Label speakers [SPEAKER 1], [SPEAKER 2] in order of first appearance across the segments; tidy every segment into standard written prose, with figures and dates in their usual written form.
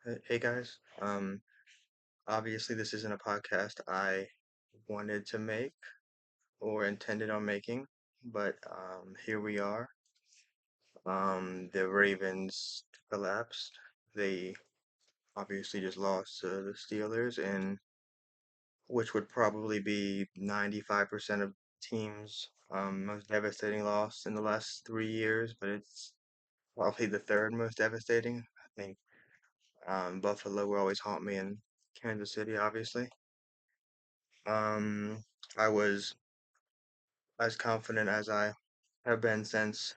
[SPEAKER 1] Hey guys, obviously this isn't a podcast I wanted to make or intended on making, but here we are. The Ravens collapsed. They obviously just lost to the Steelers, and which would probably be 95% of teams' most devastating loss in the last 3 years, but it's probably the third most devastating. I think Buffalo will always haunt me, in Kansas City, obviously. Um, I was as confident as I have been since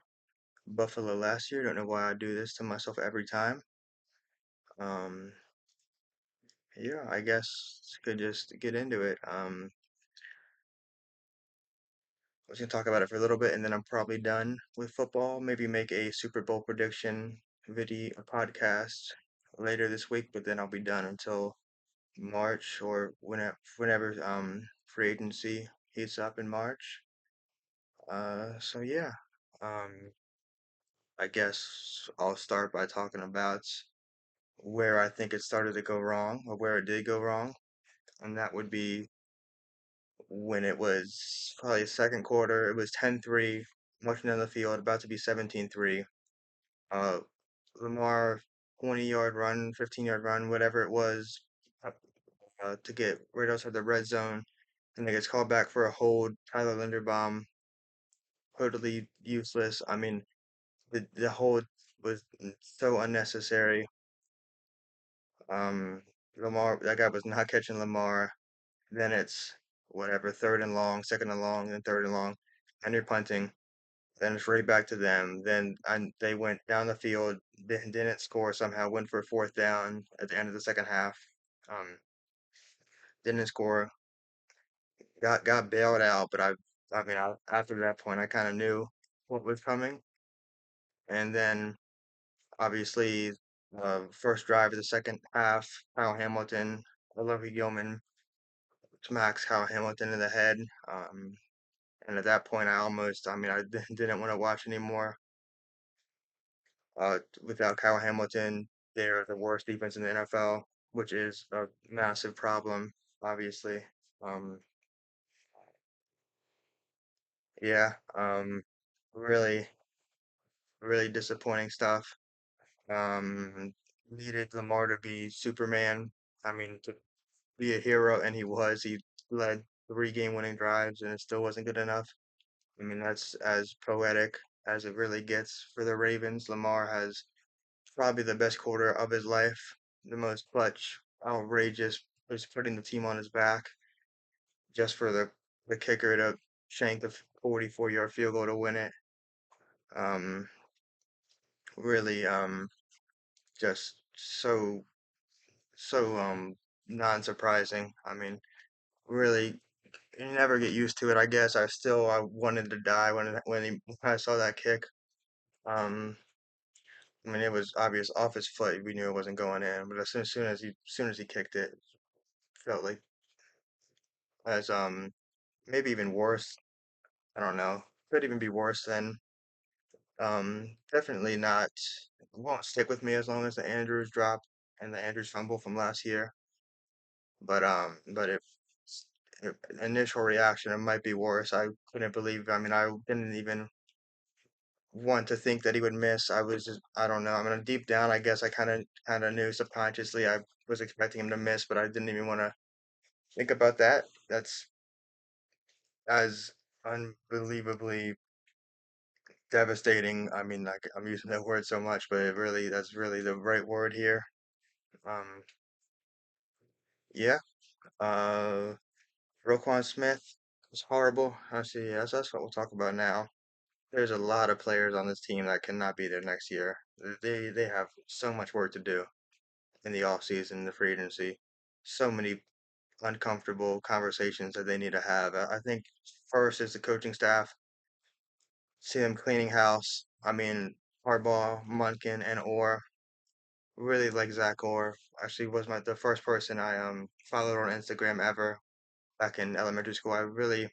[SPEAKER 1] Buffalo last year. Don't know why I do this to myself every time. Um, yeah, I guess could just get into it. I was gonna talk about it for a little bit, and then I'm probably done with football. Maybe make a Super Bowl prediction video, a podcast later this week, but then I'll be done until March or whenever free agency heats up in March. So yeah. Um, I guess I'll start by talking about where I think it started to go wrong, or where it did go wrong, and that would be when it was probably second quarter. It was 10-3, marching down the field, about to be 17-3. Uh, Lamar 20-yard run, 15-yard run, whatever it was, uh, to get right outside the red zone, and it gets called back for a hold. Tyler Linderbaum, totally useless. I mean, the hold was so unnecessary. Um, Lamar, that guy was not catching Lamar. Then it's whatever, third and long, second and long, then third and long, and you're punting. Then it's right back to them. Then they went down the field, didn't score somehow, went for a fourth down at the end of the second half. Um, didn't score, got bailed out. But after that point, I kind of knew what was coming. And then obviously, first drive of the second half, Kyle Hamilton, Olivia Gilman smacks Kyle Hamilton in the head. And at that point, I didn't want to watch anymore. Without Kyle Hamilton, they're the worst defense in the NFL, which is a massive problem, obviously. Um, yeah, really, really disappointing stuff. Um, Needed Lamar to be Superman. I mean, to be a hero, and he was. He led three game-winning drives, and it still wasn't good enough. I mean, that's as poetic as it really gets for the Ravens. Lamar has probably the best quarter of his life, the most clutch, outrageous, just putting the team on his back just for the kicker to shank the 44-yard field goal to win it. Um, really, just so non-surprising. I mean, really, you never get used to it. I guess I wanted to die when I saw that kick. Um, I mean, it was obvious off his foot. We knew it wasn't going in, but as soon as he kicked it, felt like as maybe even worse. I don't know. Could even be worse than definitely not. Won't stick with me as long as the Andrews drop and the Andrews fumble from last year. But if initial reaction, it might be worse. I couldn't believe. I mean, I didn't even want to think that he would miss. I was just, I don't know. I mean, deep down, I guess I kind of knew subconsciously I was expecting him to miss, but I didn't even want to think about that. That's as unbelievably devastating. I mean, like I'm using that word so much, but that's really the right word here. Um, yeah. Uh, Roquan Smith was horrible. I see. That's what we'll talk about now. There's a lot of players on this team that cannot be there next year. They have so much work to do in the off season, the free agency. So many uncomfortable conversations that they need to have. I think first is the coaching staff. See them cleaning house. I mean, Harbaugh, Munkin, and Orr really like Zach Orr. Actually, was my the first person I followed on Instagram ever back in elementary school. I really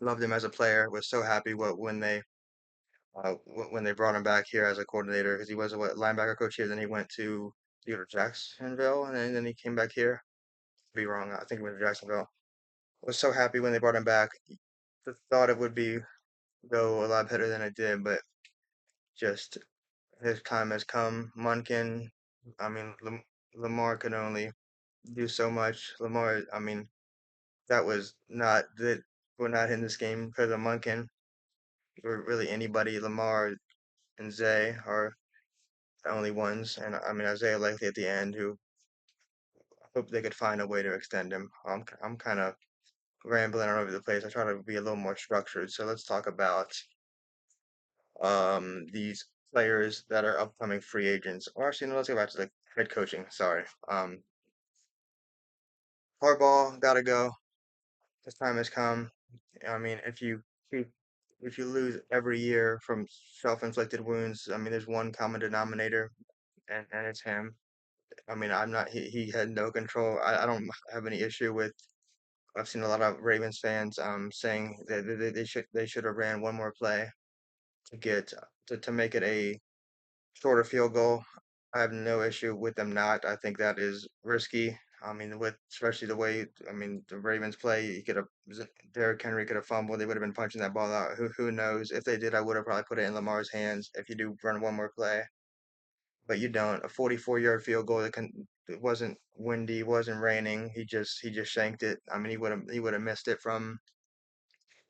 [SPEAKER 1] loved him as a player. Was so happy when they brought him back here as a coordinator because he was a linebacker coach here. Then he went to to go to Jacksonville, and then he came back here. Be wrong. I think it was Jacksonville. Was so happy when they brought him back. Thought it would be go a lot better than it did, but just his time has come. Munkin, I mean, Lamar could only do so much. Lamar, I mean, that was not that we're not in this game because of Munkin or really anybody. Lamar and Zay are the only ones, and I mean Isaiah likely at the end, who I hope they could find a way to extend him. I'm kind of rambling all over the place. I try to be a little more structured. So let's talk about these players that are upcoming free agents. Or actually, no, let's go back to the head coaching. Sorry. Harbaugh gotta go. His time has come. I mean, if if you lose every year from self-inflicted wounds, I mean, there's one common denominator, and it's him. I mean, I'm not. He had no control. I don't have any issue with. I've seen a lot of Ravens fans saying that they should have ran one more play to get to make it a shorter field goal. I have no issue with them not. I think that is risky. I mean, with especially the way I mean the Ravens play, he could have Derrick Henry could have fumbled. They would have been punching that ball out. Who knows? If they did, I would have probably put it in Lamar's hands if you do run one more play. But you don't. A 44-yard field goal that it wasn't windy, wasn't raining. He just shanked it. I mean, he would have missed it from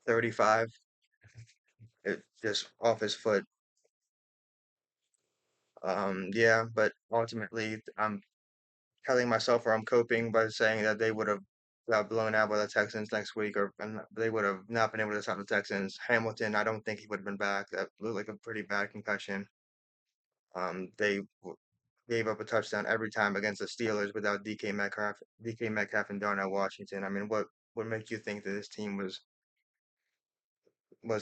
[SPEAKER 1] 35. It just off his foot. Yeah, but ultimately, I'm telling myself or I'm coping by saying that they would have got blown out by the Texans next week, or and they would have not been able to stop the Texans. Hamilton, I don't think he would have been back. That looked like a pretty bad concussion. They gave up a touchdown every time against the Steelers without DK Metcalf and Darnell Washington. I mean, what makes you think that this team was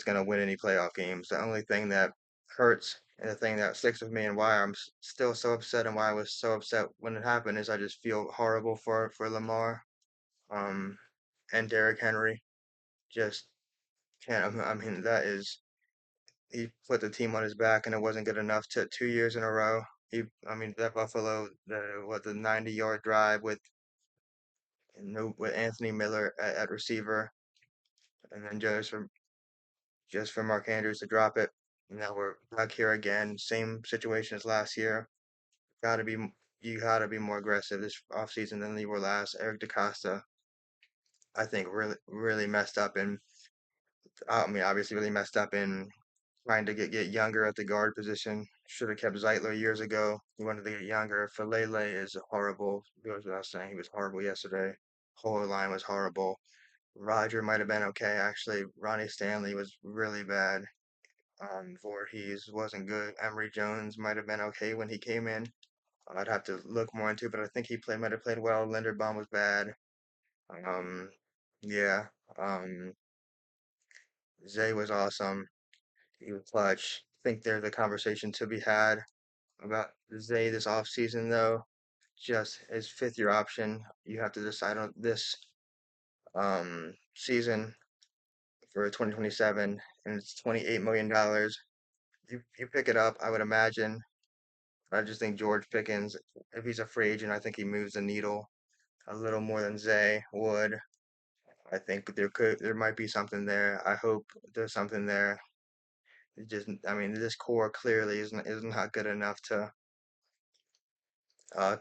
[SPEAKER 1] going to win any playoff games? The only thing that hurts and the thing that sticks with me and why I'm still so upset and why I was so upset when it happened is I just feel horrible for Lamar um, and Derrick Henry. Just can't. I mean, that is he put the team on his back, and it wasn't good enough to 2 years in a row. I mean, that Buffalo, the 90-yard drive with no with Anthony Miller at receiver, and then just for Mark Andrews to drop it. Now we're back here again, same situation as last year. Gotta be you gotta be more aggressive this offseason than you were last. Eric DaCosta, I think, really messed up in. I mean, obviously, really messed up in trying to get younger at the guard position. Should have kept Zeitler years ago. He wanted to get younger. Falele is horrible. Goes without saying, he was horrible yesterday. Whole line was horrible. Roger might have been okay, actually. Ronnie Stanley was really bad. Voorhees wasn't good. Emery Jones might have been okay when he came in. I'd have to look more into it, but I think might have played well. Linderbaum was bad. Um, yeah. Um, Zay was awesome. He was clutch. I think there's a conversation to be had about Zay this offseason, though. Just his fifth year option. You have to decide on this season for 2027, and it's $28 million. You pick it up, I would imagine. I just think George Pickens, if he's a free agent, I think he moves the needle a little more than Zay would. I think there might be something there. I hope there's something there. It just I mean this core clearly is not good enough to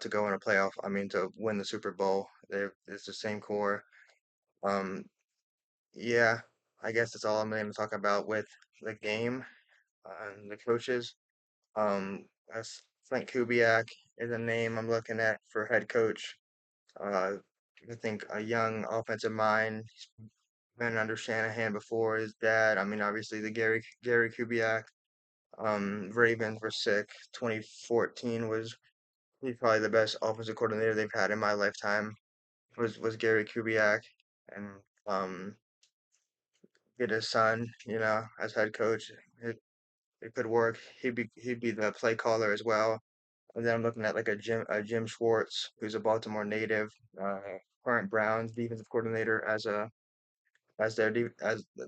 [SPEAKER 1] go in a playoff. I mean to win the Super Bowl. It's the same core. Um yeah, I guess that's all I'm going to talk about with the game and the coaches. As Frank Kubiak is a name I'm looking at for head coach. Uh, I think a young offensive mind. He's been under Shanahan before. His dad. I mean, obviously the Gary Kubiak. Ravens were sick. 2014 was he's probably the best offensive coordinator they've had in my lifetime. Was Gary Kubiak, and um, get his son, as head coach. It could work. He'd be the play caller as well. And then I'm looking at like a Jim Schwartz, who's a Baltimore native, uh, current Browns defensive coordinator as the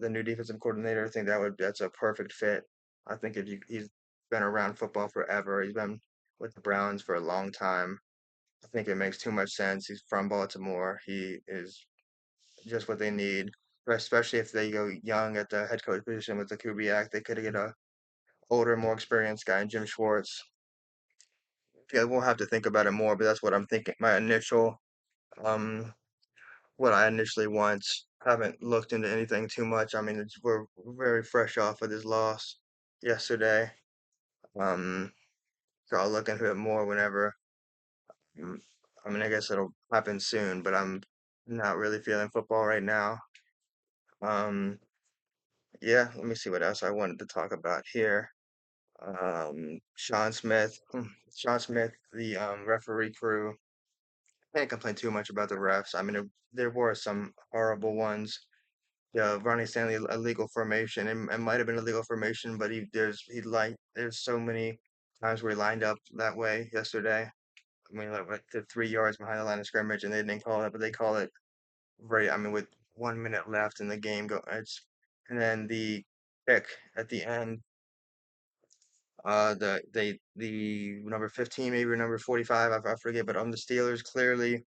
[SPEAKER 1] new defensive coordinator. I think that's a perfect fit. I think he's been around football forever. He's been with the Browns for a long time. I think it makes too much sense. He's from Baltimore. He is just what they need, especially if they go young at the head coach position with the Kubiak. They could get a older, more experienced guy, Jim Schwartz. Yeah, we'll have to think about it more, but that's what I'm thinking. Um, what I initially want. Haven't looked into anything too much. I mean, we're very fresh off of this loss yesterday. Um, so I'll look into it more whenever. mm, I mean, I guess it'll happen soon, but I'm not really feeling football right now. Um, yeah, let me see what else I wanted to talk about here. Sean Smith, Sean Smith, the referee crew. Can't complain too much about the refs. I mean, there were some horrible ones. Yeah, Ronnie Stanley illegal formation. It might have been illegal formation, but there's so many times where he lined up that way yesterday. I mean, like the 3 yards behind the line of scrimmage, and they didn't call it, but they call it right. I mean, with 1 minute left in the game, and then the kick at the end. The number 15, maybe or number 45, I forget, but on the Steelers clearly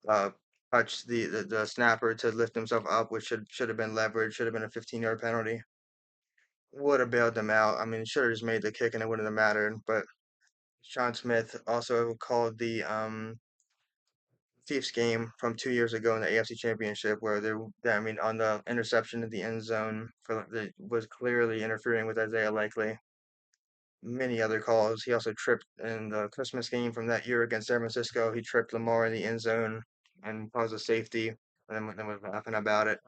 [SPEAKER 1] uh touched the snapper to lift himself up, which should have been leverage, should have been a 15-yard penalty. Would have bailed them out. I mean, should have just made the kick and it wouldn't have mattered. But Sean Smith also called the Chiefs game from 2 years ago in the AFC Championship, where I mean, on the interception in the end zone was clearly interfering with Isaiah Likely. Many other calls. He also tripped in the Christmas game from that year against San Francisco. He tripped Lamar in the end zone and caused a safety, and then was laughing about it.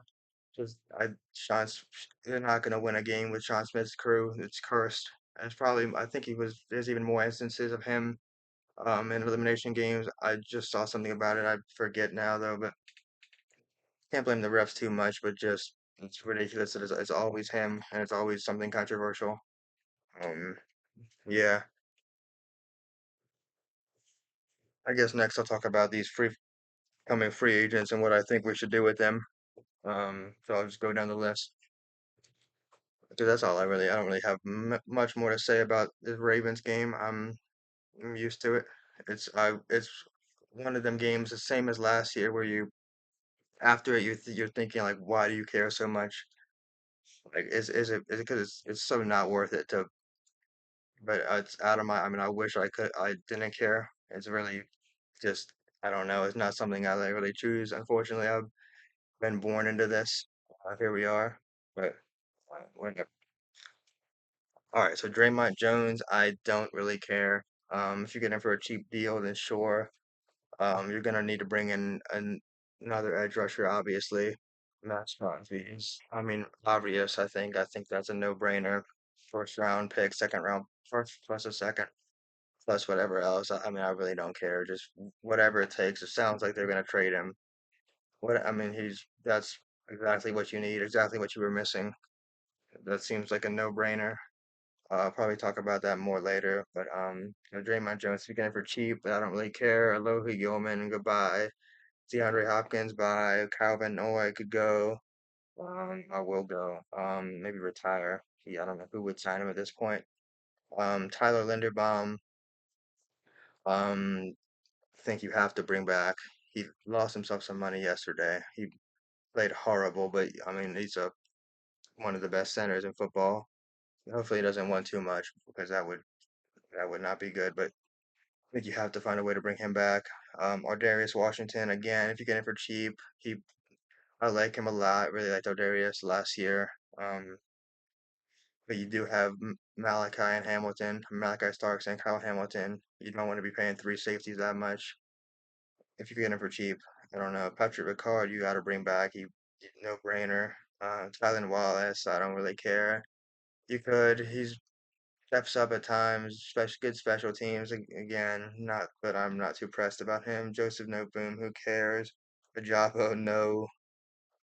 [SPEAKER 1] Just I Sean's They're not gonna win a game with Sean Smith's crew. It's cursed. And it's probably I think there's even more instances of him in elimination games. I just saw something about it. I forget now though, but can't blame the refs too much, but just it's ridiculous that it's always him and it's always something controversial. Um yeah. I guess next I'll talk about these coming free agents and what I think we should do with them. So I'll just go down the list. Dude, that's all I don't really have m much more to say about this Ravens game. I'm used to it. It's one of them games the same as last year where after it you're thinking like why do you care so much? Like is it because it's so not worth it to but it's out of my I mean I wish I didn't care. It's really just I don't know. It's not something I like really choose. Unfortunately, I've been born into this. Here we are. But whatever. All right, so Draymond Jones, I don't really care. If you get him for a cheap deal, then sure. You're gonna need to bring in another edge rusher, obviously. Max Crosby is, I mean, obvious. I think that's a no-brainer. First round pick, second round, first plus a second, plus whatever else. I mean, I really don't care. Just whatever it takes. It sounds like they're gonna trade him. What I mean, that's exactly what you need, exactly what you were missing. That seems like a no-brainer. I'll probably talk about that more later. But Draymond Jones speaking for cheap, but I don't really care. Aloha Gilman, goodbye. DeAndre Hopkins, bye. Calvin Noy could go. I will go. Maybe retire. I don't know who would sign him at this point. Tyler Linderbaum. I think you have to bring back. He lost himself some money yesterday. He played horrible, but I mean one of the best centers in football. Hopefully, he doesn't want too much because that would not be good. But I think you have to find a way to bring him back. Ardarius Washington again. If you get him for cheap, I like him a lot. Really liked Ardarius last year. Um, but you do have Malachi and Hamilton, Malachi Starks and Kyle Hamilton. You don't want to be paying three safeties that much if you get him for cheap. I don't know. Patrick Ricard, you got to bring back. No brainer. Tylen Wallace, I don't really care. You could. He's steps up at times, good special teams. Again, not, but I'm not too pressed about him. Joseph Noteboom, who cares? Ajabo, no.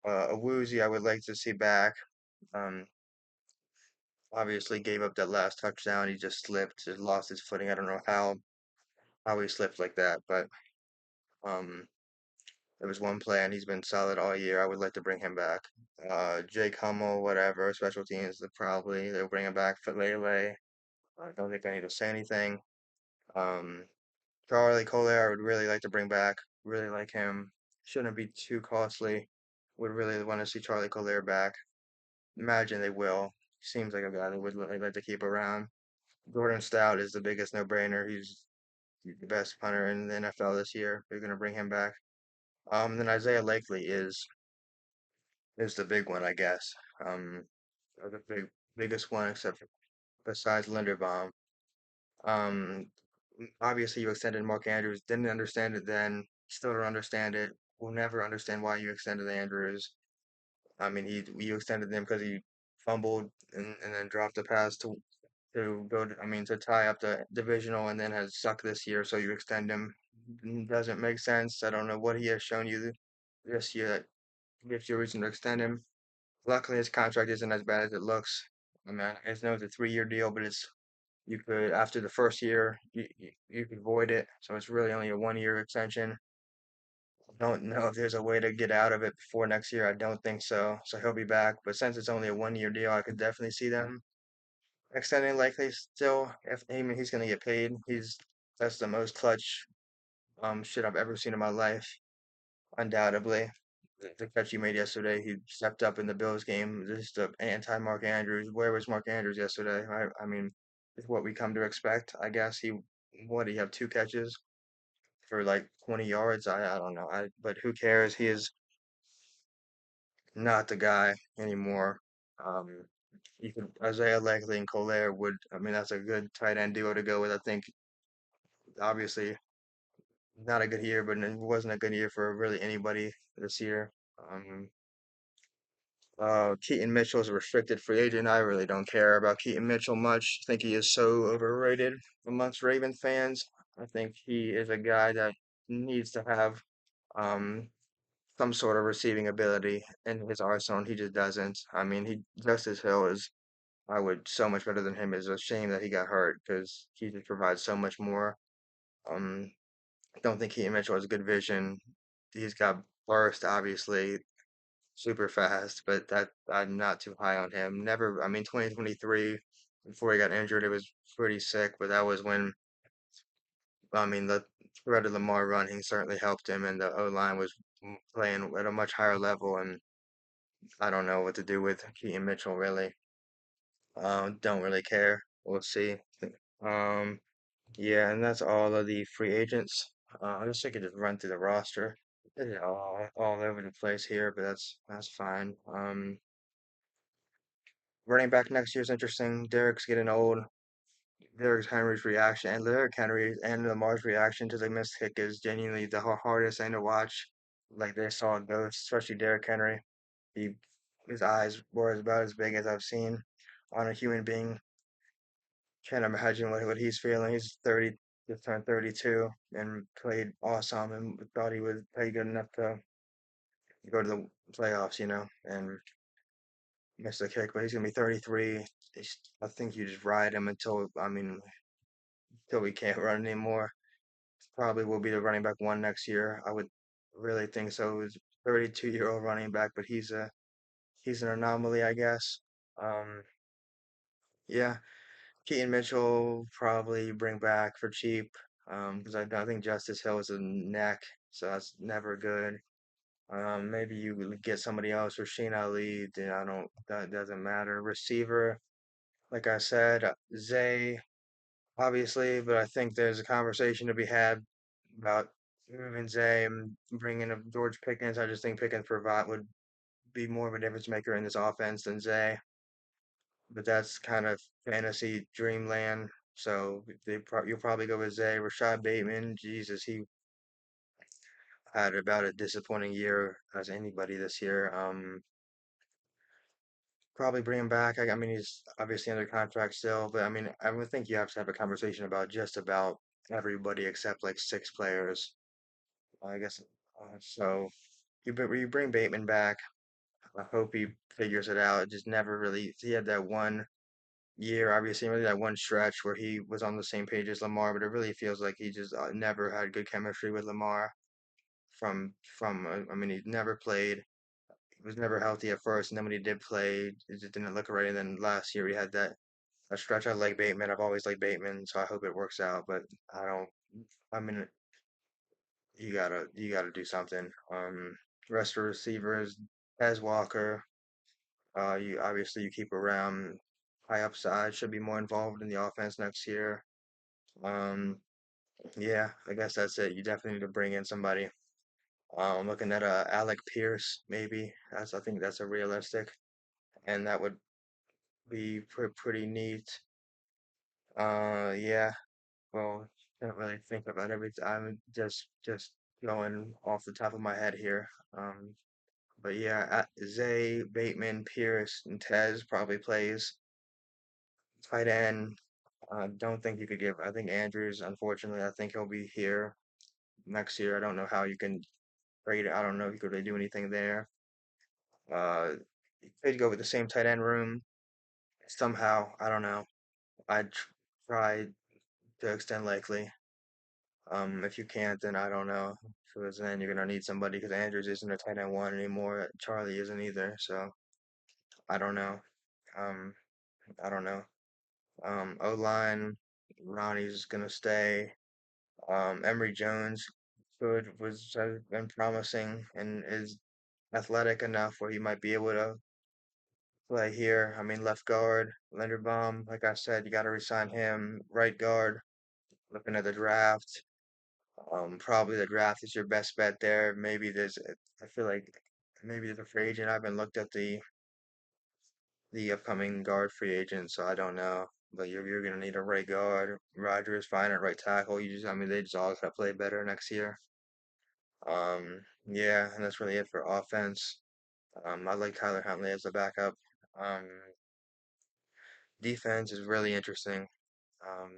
[SPEAKER 1] Awuzie, I would like to see back. Um, Obviously gave up that last touchdown. He just slipped, just lost his footing. I don't know how he slipped like that, but um, there was one play and he's been solid all year. I would like to bring him back. Jake Hummel, whatever, special teams, they'll bring him back for Lele. I don't think I need to say anything. Um, Charlie Collier, I would really like to bring back. Really like him. Shouldn't be too costly. Would really want to see Charlie Collier back. Imagine they will. Seems like a guy they would like to keep around. Jordan Stout is the biggest no-brainer. He's the best punter in the NFL this year. They're gonna bring him back. Then Isaiah Lakely is the big one, I guess. Um, the biggest one, except besides Linderbaum. Um, Obviously you extended Mark Andrews. Didn't understand it then. Still don't understand it. Will never understand why you extended Andrews. I mean, you extended him because he fumbled and then dropped the pass to go to, I mean, to tie up the divisional and then has sucked this year. So you extend him. Doesn't make sense. I don't know what he has shown you this year that gives you a reason to extend him. Luckily, his contract isn't as bad as it looks. I mean, I know it's a 3-year deal, but it's you could after the first year you could void it, so it's really only a 1-year extension. Don't know if there's a way to get out of it before next year. I don't think so. So he'll be back, but since it's only a 1-year deal, I could definitely see them extending likely still. If I mean he's gonna get paid, that's the most clutch shit I've ever seen in my life, undoubtedly. The catch he made yesterday, he stepped up in the Bills game. Just the anti Mark Andrews. Where was Mark Andrews yesterday? I mean, it's what we come to expect. I guess what, he have 2 catches for like 20 yards? I don't know. But who cares? He is not the guy anymore. Um, you could Isaiah Likely and Collier would. I mean, that's a good tight end duo to go with. I think obviously not a good year, but it wasn't a good year for really anybody this year. Um, Keaton Mitchell is a restricted free agent. I really don't care about Keaton Mitchell much. I think he is so overrated amongst Ravens fans. I think he is a guy that needs to have um, some sort of receiving ability in his arsenal, and he just doesn't. I mean, Justice Hill is, I would so much better than him. It's a shame that he got hurt because he just provides so much more. Um, I don't think Keaton Mitchell has good vision. He's got burst, obviously super fast, but that I'm not too high on him. Never, I mean, 2023 before he got injured, it was pretty sick, but that was when I mean the threat of Lamar running certainly helped him, and the O line was playing at a much higher level, and I don't know what to do with Keaton Mitchell really. Don't really care. We'll see. Um, yeah, and that's all of the free agents. I guess I could just run through the roster. It's all over the place here, but that's fine. Running back next year is interesting. Derek's getting old. Derek Henry's reaction and Derek Henry and Lamar's reaction to the missed kick is genuinely the hardest thing to watch. Like they saw a ghost, especially Derek Henry. He his eyes were about as big as I've seen on a human being. Can't imagine what he's feeling. He's 30, just turned 32, and played awesome and thought he would play good enough to go to the playoffs, and missed the kick. But he's gonna be 33. I think you just ride him until I mean till we can't run anymore. Probably will be the running back one next year. I would really think so. He's a 32-year-old running back, but he's an anomaly, I guess. Um, yeah, Keaton Mitchell probably bring back for cheap. Because I think Justice Hill is a neck, so that's never good. Maybe you would get somebody else, Rasheen Ali. Then I don't. That doesn't matter. Receiver, like I said, Zay. Obviously, but I think there's a conversation to be had about moving Zay and bringing up George Pickens. I just think Pickens provide would be more of a difference maker in this offense than Zay, but that's kind of fantasy dreamland. So you'll probably go with Zay. Rashad Bateman, Jesus, he had about a disappointing year as anybody this year. Probably bring him back. I mean, he's obviously under contract still, but I mean, I would think you have to have a conversation about just about everybody except like 6 players. I guess so. You bring Bateman back. I hope he figures it out. It just never really. He had that one year, obviously, really that one stretch where he was on the same page as Lamar, but it really feels like he just never had good chemistry with Lamar. I mean, he never played. He was never healthy at first, and then when he did play, it just didn't look right. And then last year he had that. a stretch. I like Bateman. I've always liked Bateman, so I hope it works out. But I don't. I mean, you gotta do something. Rest of receivers, as Walker. You obviously you keep around high upside. Should be more involved in the offense next year. Um, yeah, I guess that's it. You definitely need to bring in somebody. I'm looking at Alec Pierce, maybe. I think that's a realistic, and that would be pretty neat. Yeah. Well, can't really think about everything. I'm just going off the top of my head here. But yeah, Zay, Bateman, Pierce, and Tez probably plays tight end. I don't think you could give. I think Andrews, unfortunately, I think he'll be here next year. I don't know how you can trade it. I don't know if you could really do anything there. Uh, you could go with the same tight end room somehow. I don't know. I'd try to extend Likely. If you can't, then I don't know. Because then you're gonna need somebody. Because Andrews isn't a tight end one anymore. Charlie isn't either. So I don't know. Um, I don't know. O line, Ronnie's gonna stay. Emory Jones has been promising and is athletic enough where he might be able to play here. I mean, left guard, Linderbaum, like I said, you got to resign him. Right guard, looking at the draft. Probably the draft is your best bet there. I feel like maybe there's a free agent. I haven't looked at the upcoming guard free agent, so I don't know. But you're gonna need a right guard. Rogers fine at right tackle. I mean, they just all gotta play better next year. Yeah, and that's really it for offense. I like Tyler Huntley as a backup. Um, Defense is really interesting. Um,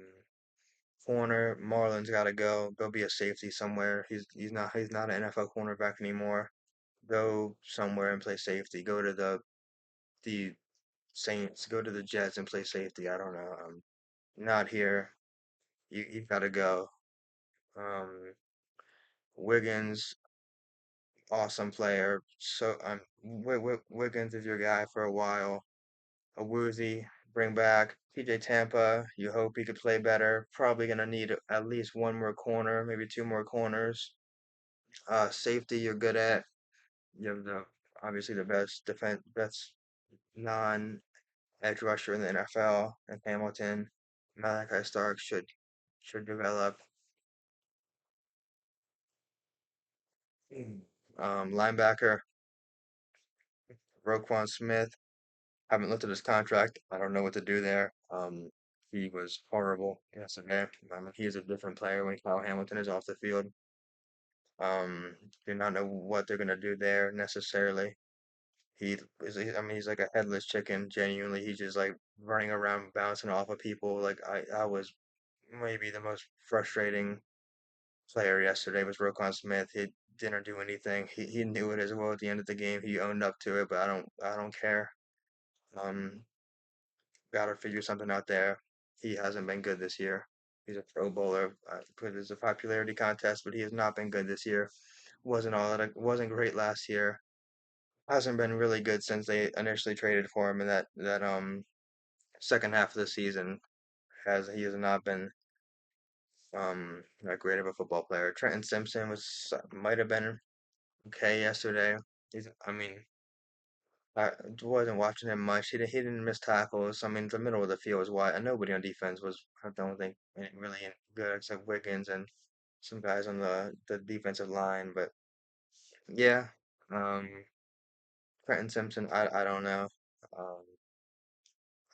[SPEAKER 1] Corner, Marlon's got to go. Go be a safety somewhere. He's not an NFL cornerback anymore. Go somewhere and play safety. Go to the Saints. Go to the Jets and play safety. I don't know. Not here. You've got to go. Um, Wiggins, awesome player. So Wiggins is your guy for a while. A Woozy, bring back TJ Tampa. You hope he could play better. Probably gonna need at least one more corner, maybe two more corners. Safety, you're good at. You have the obviously the best non-edge rusher in the NFL, and Hamilton. Malachi Stark should develop. Linebacker, Roquan Smith. Haven't looked at his contract. I don't know what to do there. He was horrible yesterday. He is a different player when Kyle Hamilton is off the field. Do not know what they're gonna do there necessarily. I mean, he's like a headless chicken. Genuinely, he's just like running around, bouncing off of people. Like I was maybe the most frustrating player yesterday was Roquan Smith. He didn't do anything. He knew it as well at the end of the game. He owned up to it, but I don't care. Um, Gotta figure something out there. He hasn't been good this year. He's a Pro Bowler. I put it as a popularity contest, but he has not been good this year. Wasn't great last year. Hasn't been really good since they initially traded for him in that second half of the season. He has not been that great of a football player. Trenton Simpson might have been okay yesterday. I mean, I wasn't watching him much. He didn't miss tackles. I mean, the middle of the field was wide, and nobody on defense I don't think, really any good except Wiggins and some guys on the defensive line. But yeah, um, Trenton Simpson, I don't know. Um,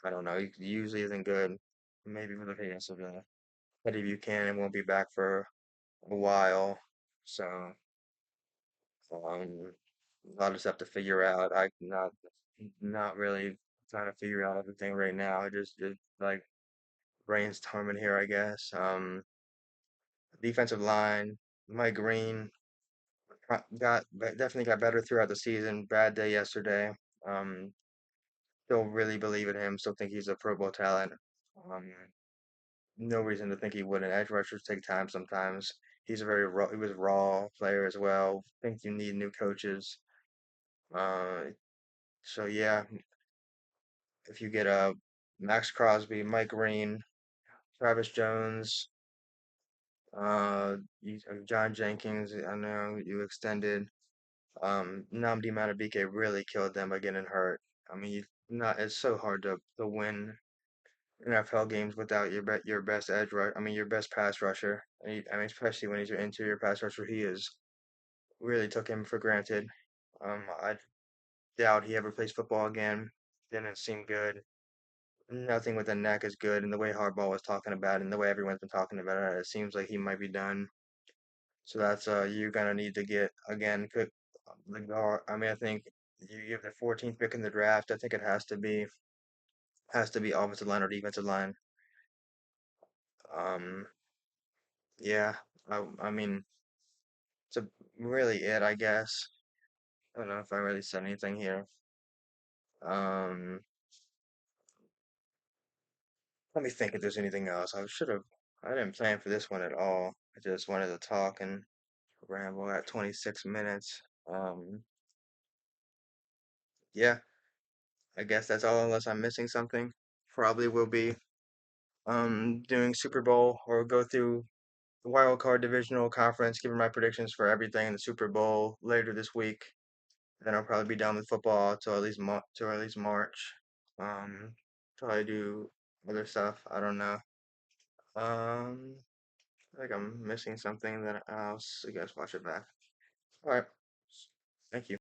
[SPEAKER 1] I don't know. He usually isn't good. Maybe with the case of Eddie Buchanan won't be back for a while, so a lot of stuff to figure out. I not really trying to figure out everything right now. Just like brainstorming here, I guess. Defensive line, Mike Green definitely got better throughout the season. Bad day yesterday. Um, Still really believe in him. Still think he's a Pro Bowl talent. Um, no reason to think he wouldn't. Edge rushers take time sometimes. He was a raw player as well. Think you need new coaches. Uh, so yeah, if you get Max Crosby, Mike Green, Travis Jones, John Jenkins. I know you extended. Nnamdi Madubuike really killed them by getting hurt. I mean, not it's so hard to win NFL games without your best edge rush. I mean, your best pass rusher. I mean, especially when he's your interior pass rusher, he is really took him for granted. I doubt he ever plays football again. Didn't seem good. Nothing with the neck is good, and the way Harbaugh was talking about it, and the way everyone's been talking about it, it seems like he might be done. So that's you're gonna need to get again. Could the guard? I mean, I think you give the 14th pick in the draft. I think it has to be offensive line or defensive line. Um, yeah. I mean, it's really it, I guess. I don't know if I really said anything here. Um, Let me think if there's anything else. I didn't plan for this one at all. I just wanted to talk and ramble at 26 minutes. Yeah, I guess that's all unless I'm missing something. Probably will be doing Super Bowl or go through the wild card divisional conference, giving my predictions for everything in the Super Bowl later this week. Then I'll probably be done with football till at least March. Probably do other stuff. I don't know. Um, I think I'm missing something that I'll, I guess, watch it back. All right. Thank you.